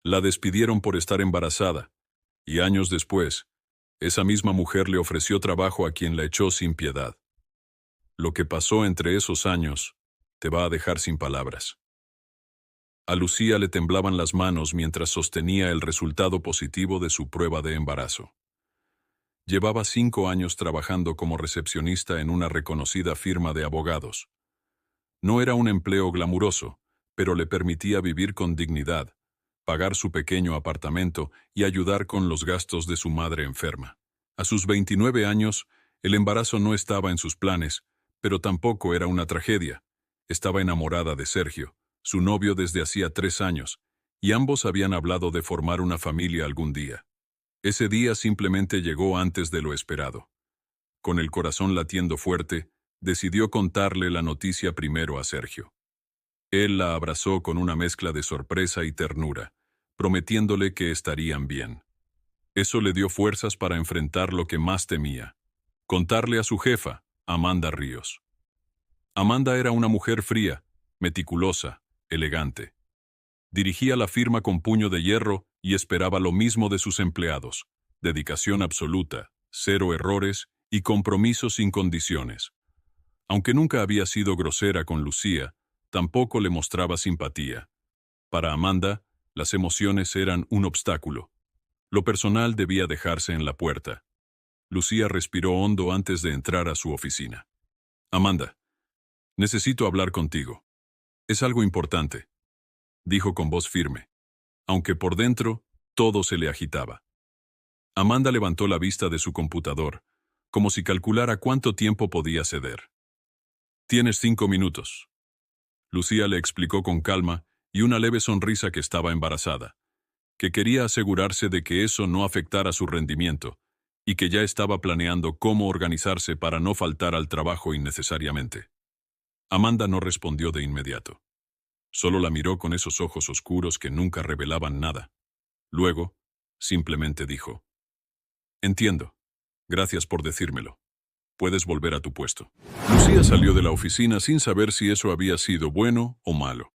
La despidieron por estar embarazada, y años después, esa misma mujer le ofreció trabajo a quien la echó sin piedad. Lo que pasó entre esos años te va a dejar sin palabras. A Lucía le temblaban las manos mientras sostenía el resultado positivo de su prueba de embarazo. Llevaba 5 años trabajando como recepcionista en una reconocida firma de abogados. No era un empleo glamuroso, pero le permitía vivir con dignidad, pagar su pequeño apartamento y ayudar con los gastos de su madre enferma. A sus 29 años, el embarazo no estaba en sus planes, pero tampoco era una tragedia. Estaba enamorada de Sergio, su novio desde hacía 3 años, y ambos habían hablado de formar una familia algún día. Ese día simplemente llegó antes de lo esperado. Con el corazón latiendo fuerte, decidió contarle la noticia primero a Sergio. Él la abrazó con una mezcla de sorpresa y ternura, prometiéndole que estarían bien. Eso le dio fuerzas para enfrentar lo que más temía: contarle a su jefa, Amanda Ríos. Amanda era una mujer fría, meticulosa, elegante. Dirigía la firma con puño de hierro y esperaba lo mismo de sus empleados: dedicación absoluta, 0 errores y compromiso sin condiciones. Aunque nunca había sido grosera con Lucía, tampoco le mostraba simpatía. Para Amanda, las emociones eran un obstáculo. Lo personal debía dejarse en la puerta. Lucía respiró hondo antes de entrar a su oficina. «Amanda, necesito hablar contigo. Es algo importante», dijo con voz firme, aunque por dentro todo se le agitaba. Amanda levantó la vista de su computador, como si calculara cuánto tiempo podía ceder. «Tienes 5 minutos». Lucía le explicó con calma y una leve sonrisa que estaba embarazada, que quería asegurarse de que eso no afectara su rendimiento, y que ya estaba planeando cómo organizarse para no faltar al trabajo innecesariamente. Amanda no respondió de inmediato. Solo la miró con esos ojos oscuros que nunca revelaban nada. Luego, simplemente dijo: «Entiendo. Gracias por decírmelo. Puedes volver a tu puesto». Lucía salió de la oficina sin saber si eso había sido bueno o malo.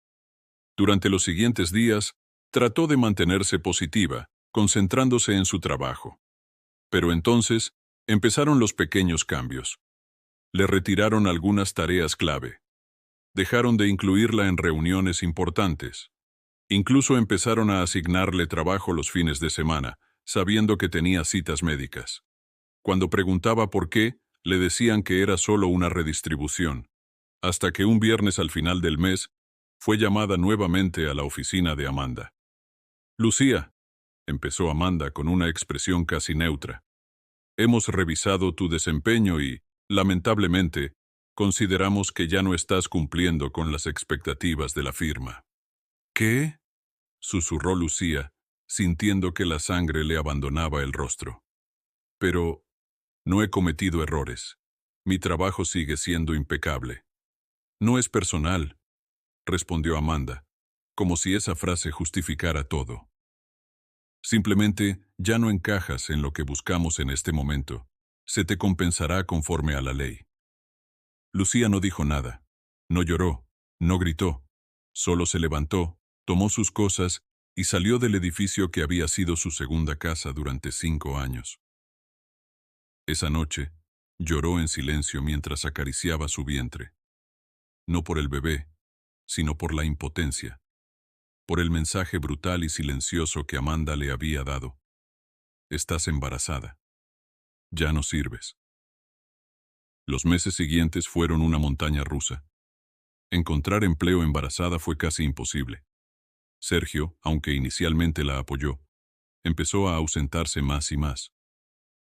Durante los siguientes días, trató de mantenerse positiva, concentrándose en su trabajo. Pero entonces, empezaron los pequeños cambios. Le retiraron algunas tareas clave. Dejaron de incluirla en reuniones importantes. Incluso empezaron a asignarle trabajo los fines de semana, sabiendo que tenía citas médicas. Cuando preguntaba por qué, le decían que era solo una redistribución, hasta que un viernes al final del mes, fue llamada nuevamente a la oficina de Amanda. «Lucía», empezó Amanda con una expresión casi neutra, «hemos revisado tu desempeño y, lamentablemente, consideramos que ya no estás cumpliendo con las expectativas de la firma». «¿Qué?», susurró Lucía, sintiendo que la sangre le abandonaba el rostro. «Pero no he cometido errores. Mi trabajo sigue siendo impecable». «No es personal», respondió Amanda, como si esa frase justificara todo. «Simplemente ya no encajas en lo que buscamos en este momento. Se te compensará conforme a la ley». Lucía no dijo nada. No lloró, no gritó. Solo se levantó, tomó sus cosas y salió del edificio que había sido su segunda casa durante 5 años. Esa noche, lloró en silencio mientras acariciaba su vientre. No por el bebé, sino por la impotencia, por el mensaje brutal y silencioso que Amanda le había dado. «Estás embarazada. Ya no sirves». Los meses siguientes fueron una montaña rusa. Encontrar empleo embarazada fue casi imposible. Sergio, aunque inicialmente la apoyó, empezó a ausentarse más y más.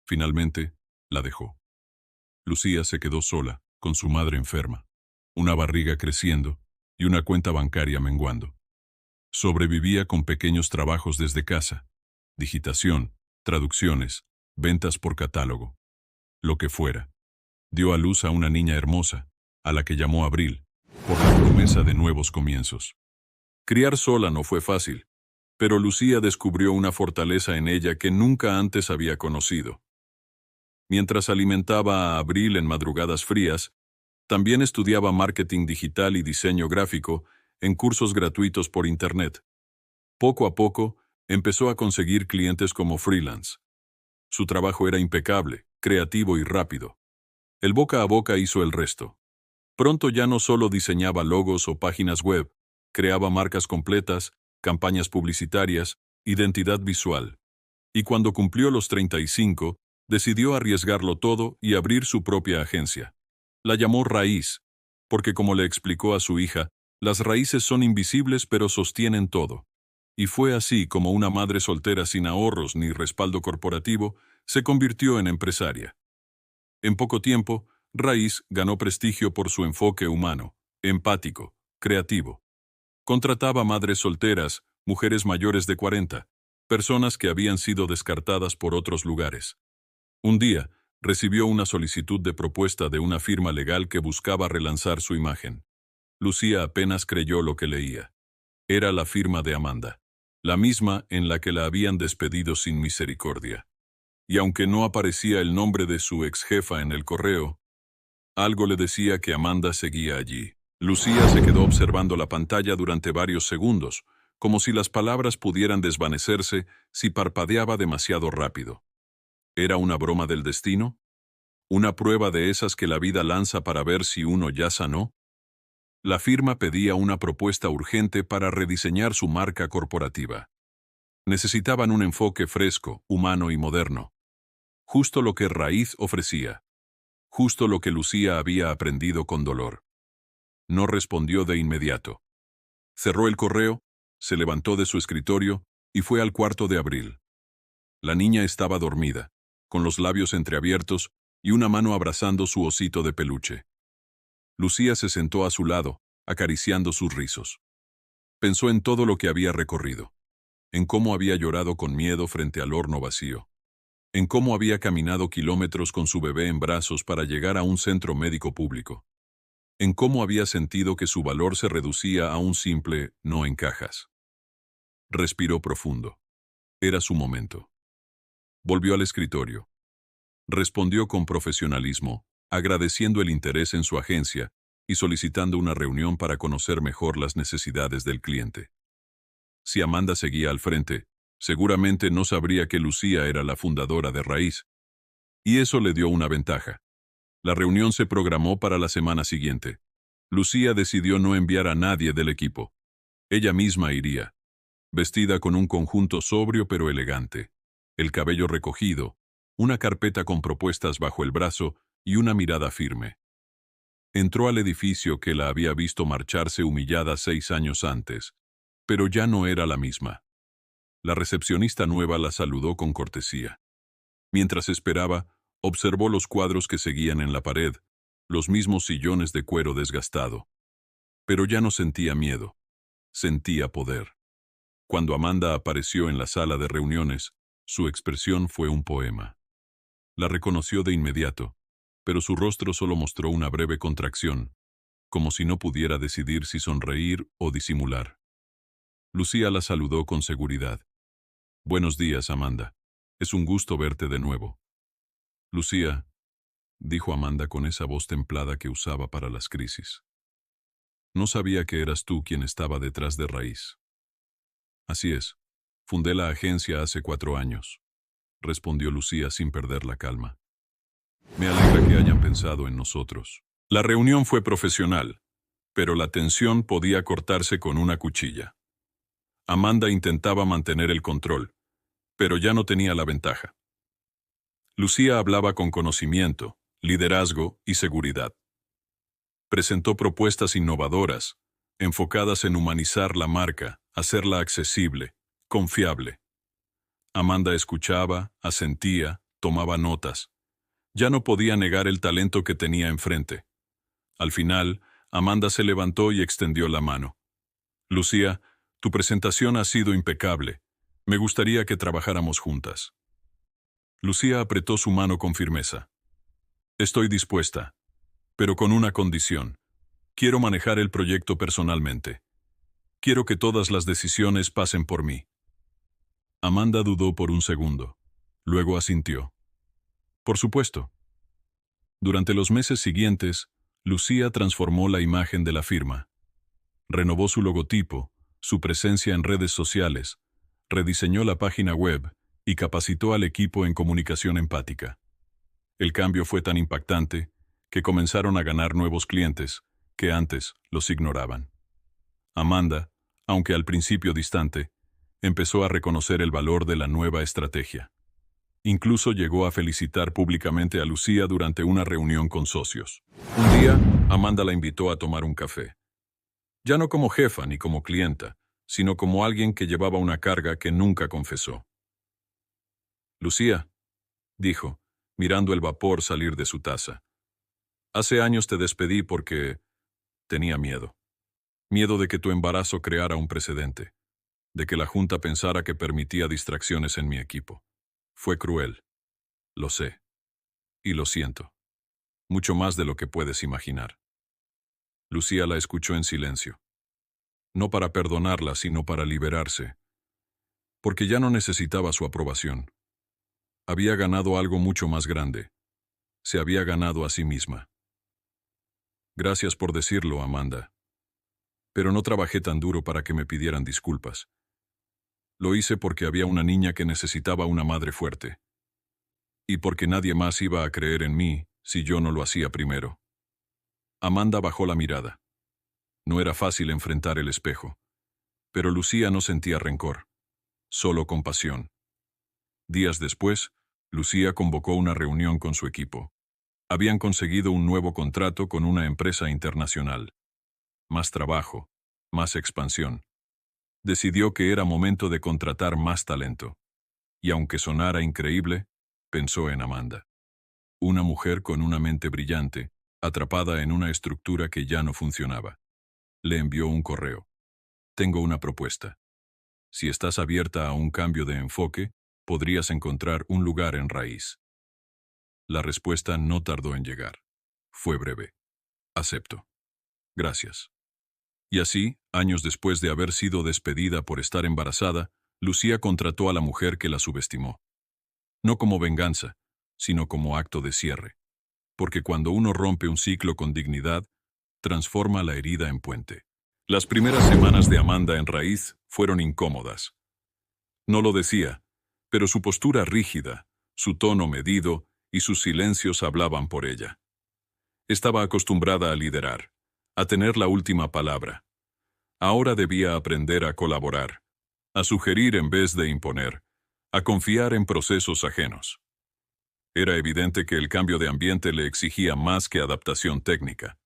Finalmente, la dejó. Lucía se quedó sola, con su madre enferma, una barriga creciendo y una cuenta bancaria menguando. Sobrevivía con pequeños trabajos desde casa: digitación, traducciones, ventas por catálogo. Lo que fuera. Dio a luz a una niña hermosa, a la que llamó Abril, por la promesa de nuevos comienzos. Criar sola no fue fácil, pero Lucía descubrió una fortaleza en ella que nunca antes había conocido. Mientras alimentaba a Abril en madrugadas frías, también estudiaba marketing digital y diseño gráfico en cursos gratuitos por Internet. Poco a poco, Empezó a conseguir clientes como freelance. Su trabajo era impecable, creativo y rápido. El boca a boca hizo el resto. Pronto ya no solo diseñaba logos o páginas web, creaba marcas completas, campañas publicitarias, identidad visual. Y cuando cumplió los 35, decidió arriesgarlo todo y abrir su propia agencia. La llamó Raíz, porque como le explicó a su hija, las raíces son invisibles pero sostienen todo. Y fue así como una madre soltera sin ahorros ni respaldo corporativo se convirtió en empresaria. En poco tiempo, Raíz ganó prestigio por su enfoque humano, empático, creativo. Contrataba madres solteras, mujeres mayores de 40, personas que habían sido descartadas por otros lugares. Un día, recibió una solicitud de propuesta de una firma legal que buscaba relanzar su imagen. Lucía apenas creyó lo que leía. Era la firma de Amanda, la misma en la que la habían despedido sin misericordia. Y aunque no aparecía el nombre de su ex jefa en el correo, algo le decía que Amanda seguía allí. Lucía se quedó observando la pantalla durante varios segundos, como si las palabras pudieran desvanecerse si parpadeaba demasiado rápido. ¿Era una broma del destino? ¿Una prueba de esas que la vida lanza para ver si uno ya sanó? La firma pedía una propuesta urgente para rediseñar su marca corporativa. Necesitaban un enfoque fresco, humano y moderno. Justo lo que Raíz ofrecía. Justo lo que Lucía había aprendido con dolor. No respondió de inmediato. Cerró el correo, se levantó de su escritorio y fue al cuarto de Abril. La niña estaba dormida, con los labios entreabiertos y una mano abrazando su osito de peluche. Lucía se sentó a su lado, acariciando sus rizos. Pensó en todo lo que había recorrido, en cómo había llorado con miedo frente al horno vacío, en cómo había caminado kilómetros con su bebé en brazos para llegar a un centro médico público, en cómo había sentido que su valor se reducía a un simple no encajas. Respiró profundo. Era su momento. Volvió al escritorio. Respondió con profesionalismo, agradeciendo el interés en su agencia y solicitando una reunión para conocer mejor las necesidades del cliente. Si Amanda seguía al frente, seguramente no sabría que Lucía era la fundadora de Raíz. Y eso le dio una ventaja. La reunión se programó para la semana siguiente. Lucía decidió no enviar a nadie del equipo. Ella misma iría, vestida con un conjunto sobrio pero elegante, el cabello recogido, una carpeta con propuestas bajo el brazo y una mirada firme. Entró al edificio que la había visto marcharse humillada 6 años antes, pero ya no era la misma. La recepcionista nueva la saludó con cortesía. Mientras esperaba, observó los cuadros que seguían en la pared, los mismos sillones de cuero desgastado. Pero ya no sentía miedo, sentía poder. Cuando Amanda apareció en la sala de reuniones, su expresión fue un poema. La reconoció de inmediato, pero su rostro solo mostró una breve contracción, como si no pudiera decidir si sonreír o disimular. Lucía la saludó con seguridad. «Buenos días, Amanda. Es un gusto verte de nuevo». «Lucía», dijo Amanda con esa voz templada que usaba para las crisis. «No sabía que eras tú quien estaba detrás de Raíz». «Así es. Fundé la agencia hace 4 años», respondió Lucía sin perder la calma. «Me alegra que hayan pensado en nosotros». La reunión fue profesional, pero la tensión podía cortarse con una cuchilla. Amanda intentaba mantener el control, pero ya no tenía la ventaja. Lucía hablaba con conocimiento, liderazgo y seguridad. Presentó propuestas innovadoras, enfocadas en humanizar la marca, hacerla accesible, confiable. Amanda escuchaba, asentía, tomaba notas. Ya no podía negar el talento que tenía enfrente. Al final, Amanda se levantó y extendió la mano. «Lucía, tu presentación ha sido impecable. Me gustaría que trabajáramos juntas». Lucía apretó su mano con firmeza. «Estoy dispuesta, pero con una condición. Quiero manejar el proyecto personalmente. Quiero que todas las decisiones pasen por mí». Amanda dudó por un segundo. Luego asintió. «Por supuesto». Durante los meses siguientes, Lucía transformó la imagen de la firma. Renovó su logotipo, su presencia en redes sociales, Rediseñó la página web y capacitó al equipo en comunicación empática. El cambio fue tan impactante que comenzaron a ganar nuevos clientes que antes los ignoraban. Amanda, aunque al principio distante, empezó a reconocer el valor de la nueva estrategia. Incluso llegó a felicitar públicamente a Lucía durante una reunión con socios. Un día, Amanda la invitó a tomar un café. Ya no como jefa ni como clienta, sino como alguien que llevaba una carga que nunca confesó. Lucía, dijo, mirando el vapor salir de su taza. Hace años te despedí porque tenía miedo. Miedo de que tu embarazo creara un precedente, de que la Junta pensara que permitía distracciones en mi equipo. Fue cruel. Lo sé. Y lo siento. Mucho más de lo que puedes imaginar. Lucía la escuchó en silencio. No para perdonarla, sino para liberarse. Porque ya no necesitaba su aprobación. Había ganado algo mucho más grande. Se había ganado a sí misma. Gracias por decirlo, Amanda. Pero no trabajé tan duro para que me pidieran disculpas. Lo hice porque había una niña que necesitaba una madre fuerte. Y porque nadie más iba a creer en mí si yo no lo hacía primero. Amanda bajó la mirada. No era fácil enfrentar el espejo. Pero Lucía no sentía rencor, solo compasión. Días después, Lucía convocó una reunión con su equipo. Habían conseguido un nuevo contrato con una empresa internacional. Más trabajo, más expansión. Decidió que era momento de contratar más talento. Y aunque sonara increíble, pensó en Amanda. Una mujer con una mente brillante, atrapada en una estructura que ya no funcionaba. Le envió un correo. Tengo una propuesta. Si estás abierta a un cambio de enfoque, podrías encontrar un lugar en Raíz. La respuesta no tardó en llegar. Fue breve. Acepto. Gracias. Y así, años después de haber sido despedida por estar embarazada, Lucía contrató a la mujer que la subestimó. No como venganza, sino como acto de cierre. Porque cuando uno rompe un ciclo con dignidad, transforma la herida en puente. Las primeras semanas de Amanda en Raíz fueron incómodas. No lo decía, pero su postura rígida, su tono medido y sus silencios hablaban por ella. Estaba acostumbrada a liderar, a tener la última palabra. Ahora debía aprender a colaborar, a sugerir en vez de imponer, a confiar en procesos ajenos. Era evidente que el cambio de ambiente le exigía más que adaptación técnica.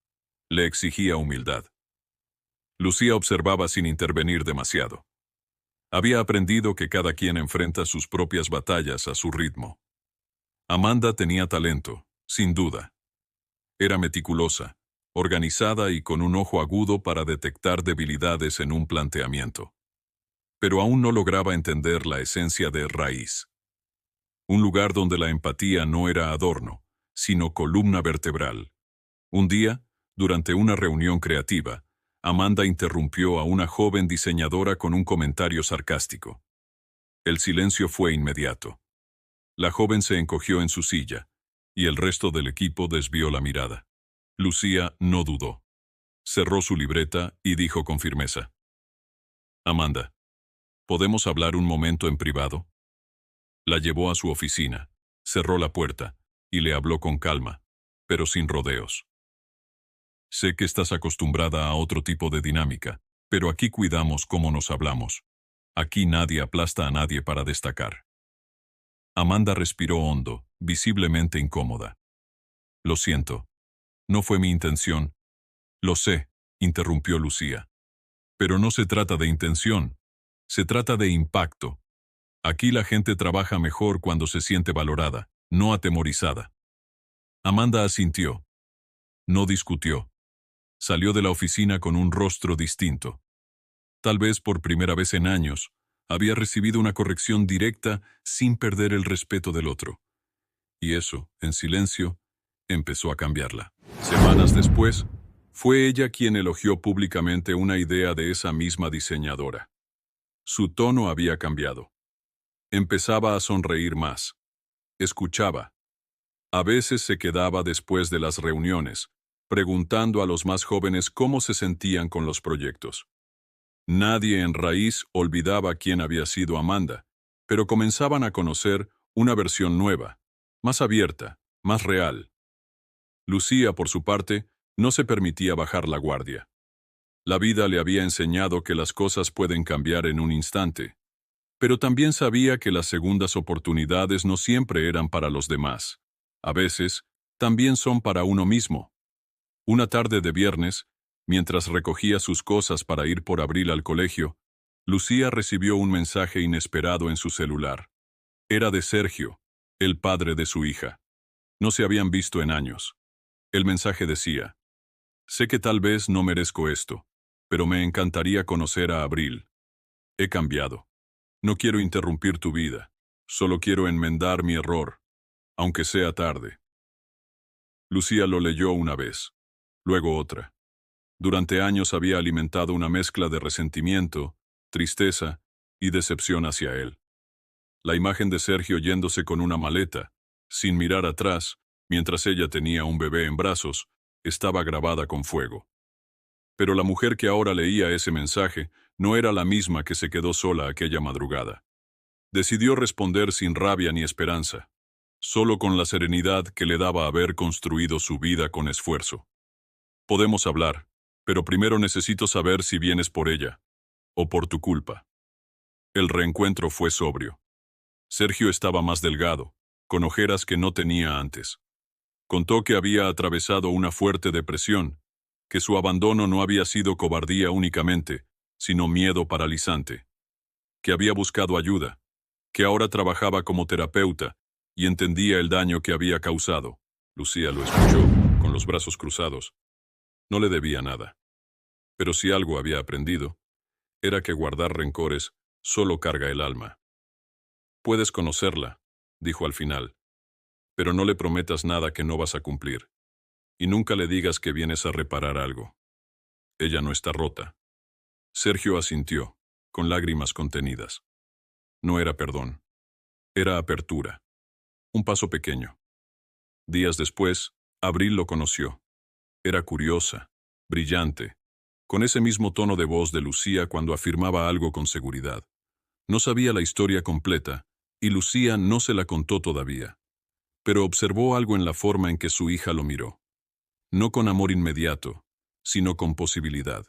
Le exigía humildad. Lucía observaba sin intervenir demasiado. Había aprendido que cada quien enfrenta sus propias batallas a su ritmo. Amanda tenía talento, sin duda. Era meticulosa, organizada y con un ojo agudo para detectar debilidades en un planteamiento. Pero aún no lograba entender la esencia de Raíz. Un lugar donde la empatía no era adorno, sino columna vertebral. Un día, durante una reunión creativa, Amanda interrumpió a una joven diseñadora con un comentario sarcástico. El silencio fue inmediato. La joven se encogió en su silla, y el resto del equipo desvió la mirada. Lucía no dudó. Cerró su libreta y dijo con firmeza: Amanda, ¿podemos hablar un momento en privado? La llevó a su oficina, cerró la puerta y le habló con calma, pero sin rodeos. Sé que estás acostumbrada a otro tipo de dinámica, pero aquí cuidamos cómo nos hablamos. Aquí nadie aplasta a nadie para destacar. Amanda respiró hondo, visiblemente incómoda. Lo siento. No fue mi intención. Lo sé, interrumpió Lucía. Pero no se trata de intención. Se trata de impacto. Aquí la gente trabaja mejor cuando se siente valorada, no atemorizada. Amanda asintió. No discutió. Salió de la oficina con un rostro distinto. Tal vez por primera vez en años, había recibido una corrección directa sin perder el respeto del otro. Y eso, en silencio, empezó a cambiarla. Semanas después, fue ella quien elogió públicamente una idea de esa misma diseñadora. Su tono había cambiado. Empezaba a sonreír más. Escuchaba. A veces se quedaba después de las reuniones, preguntando a los más jóvenes cómo se sentían con los proyectos. Nadie en raíz olvidaba quién había sido Amanda, pero comenzaban a conocer una versión nueva, más abierta, más real. Lucía, por su parte, no se permitía bajar la guardia. La vida le había enseñado que las cosas pueden cambiar en un instante, pero también sabía que las segundas oportunidades no siempre eran para los demás. A veces, también son para uno mismo. Una tarde de viernes, mientras recogía sus cosas para ir por Abril al colegio, Lucía recibió un mensaje inesperado en su celular. Era de Sergio, el padre de su hija. No se habían visto en años. El mensaje decía: sé que tal vez no merezco esto, pero me encantaría conocer a Abril. He cambiado. No quiero interrumpir tu vida. Solo quiero enmendar mi error, aunque sea tarde. Lucía lo leyó una vez, luego otra. Durante años había alimentado una mezcla de resentimiento, tristeza y decepción hacia él. La imagen de Sergio yéndose con una maleta, sin mirar atrás, mientras ella tenía un bebé en brazos, estaba grabada con fuego. Pero la mujer que ahora leía ese mensaje no era la misma que se quedó sola aquella madrugada. Decidió responder sin rabia ni esperanza, solo con la serenidad que le daba haber construido su vida con esfuerzo. Podemos hablar, pero primero necesito saber si vienes por ella, o por tu culpa. El reencuentro fue sobrio. Sergio estaba más delgado, con ojeras que no tenía antes. Contó que había atravesado una fuerte depresión, que su abandono no había sido cobardía únicamente, sino miedo paralizante. Que había buscado ayuda, que ahora trabajaba como terapeuta y entendía el daño que había causado. Lucía lo escuchó, con los brazos cruzados. No le debía nada. Pero si algo había aprendido, era que guardar rencores solo carga el alma. Puedes conocerla, dijo al final, pero no le prometas nada que no vas a cumplir. Y nunca le digas que vienes a reparar algo. Ella no está rota. Sergio asintió, con lágrimas contenidas. No era perdón. Era apertura. Un paso pequeño. Días después, Abril lo conoció. Era curiosa, brillante, con ese mismo tono de voz de Lucía cuando afirmaba algo con seguridad. No sabía la historia completa, y Lucía no se la contó todavía. Pero observó algo en la forma en que su hija lo miró. No con amor inmediato, sino con posibilidad.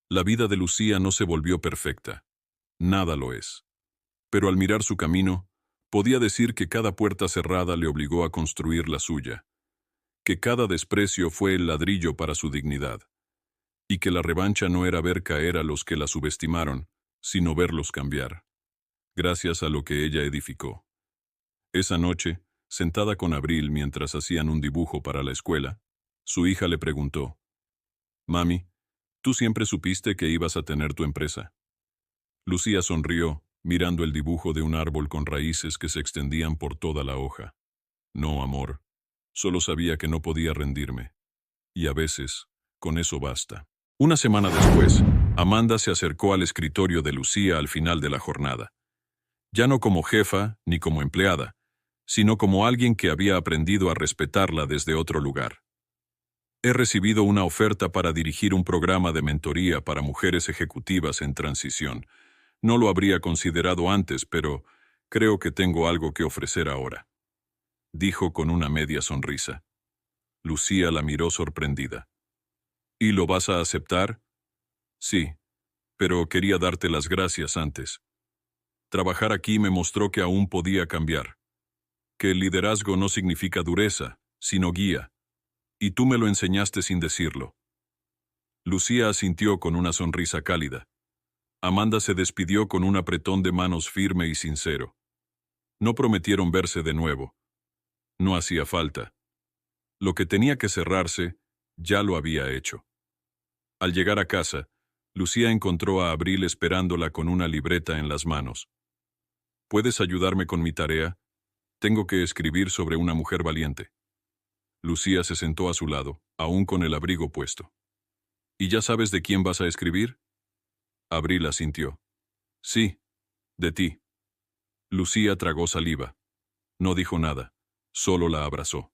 La vida de Lucía no se volvió perfecta. Nada lo es. Pero al mirar su camino, podía decir que cada puerta cerrada le obligó a construir la suya, que cada desprecio fue el ladrillo para su dignidad, y que la revancha no era ver caer a los que la subestimaron, sino verlos cambiar, gracias a lo que ella edificó. Esa noche, sentada con Abril mientras hacían un dibujo para la escuela, su hija le preguntó: «Mami, ¿tú siempre supiste que ibas a tener tu empresa?» Lucía sonrió, mirando el dibujo de un árbol con raíces que se extendían por toda la hoja. «No, amor. Solo sabía que no podía rendirme. Y a veces, con eso basta». Una semana después, Amanda se acercó al escritorio de Lucía al final de la jornada. Ya no como jefa ni como empleada, sino como alguien que había aprendido a respetarla desde otro lugar. «He recibido una oferta para dirigir un programa de mentoría para mujeres ejecutivas en transición. No lo habría considerado antes, pero creo que tengo algo que ofrecer ahora», dijo con una media sonrisa. Lucía la miró sorprendida. «¿Y lo vas a aceptar?» «Sí, pero quería darte las gracias antes. Trabajar aquí me mostró que aún podía cambiar, que el liderazgo no significa dureza, sino guía, y tú me lo enseñaste sin decirlo». Lucía asintió con una sonrisa cálida. Amanda se despidió con un apretón de manos firme y sincero. No prometieron verse de nuevo. No hacía falta. Lo que tenía que cerrarse, ya lo había hecho. Al llegar a casa, Lucía encontró a Abril esperándola con una libreta en las manos. «¿Puedes ayudarme con mi tarea? Tengo que escribir sobre una mujer valiente». Lucía se sentó a su lado, aún con el abrigo puesto. «¿Y ya sabes de quién vas a escribir?» Abril asintió. «Sí, de ti». Lucía tragó saliva. No dijo nada, solo la abrazó.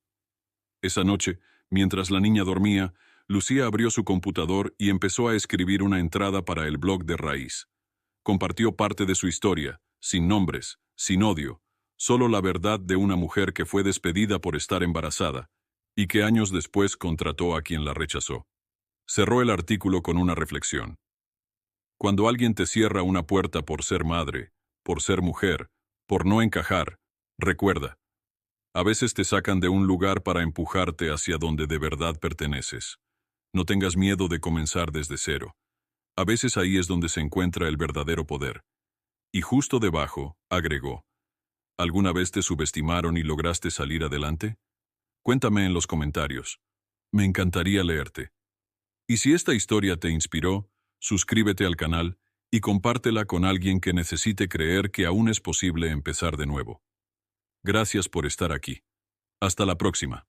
Esa noche, mientras la niña dormía, Lucía abrió su computador y empezó a escribir una entrada para el blog de Raíz. Compartió parte de su historia, sin nombres, sin odio, solo la verdad de una mujer que fue despedida por estar embarazada y que años después contrató a quien la rechazó. Cerró el artículo con una reflexión. Cuando alguien te cierra una puerta por ser madre, por ser mujer, por no encajar, recuerda, a veces te sacan de un lugar para empujarte hacia donde de verdad perteneces. No tengas miedo de comenzar desde cero. A veces ahí es donde se encuentra el verdadero poder. Y justo debajo, agregó, ¿alguna vez te subestimaron y lograste salir adelante? Cuéntame en los comentarios. Me encantaría leerte. Y si esta historia te inspiró, suscríbete al canal y compártela con alguien que necesite creer que aún es posible empezar de nuevo. Gracias por estar aquí. Hasta la próxima.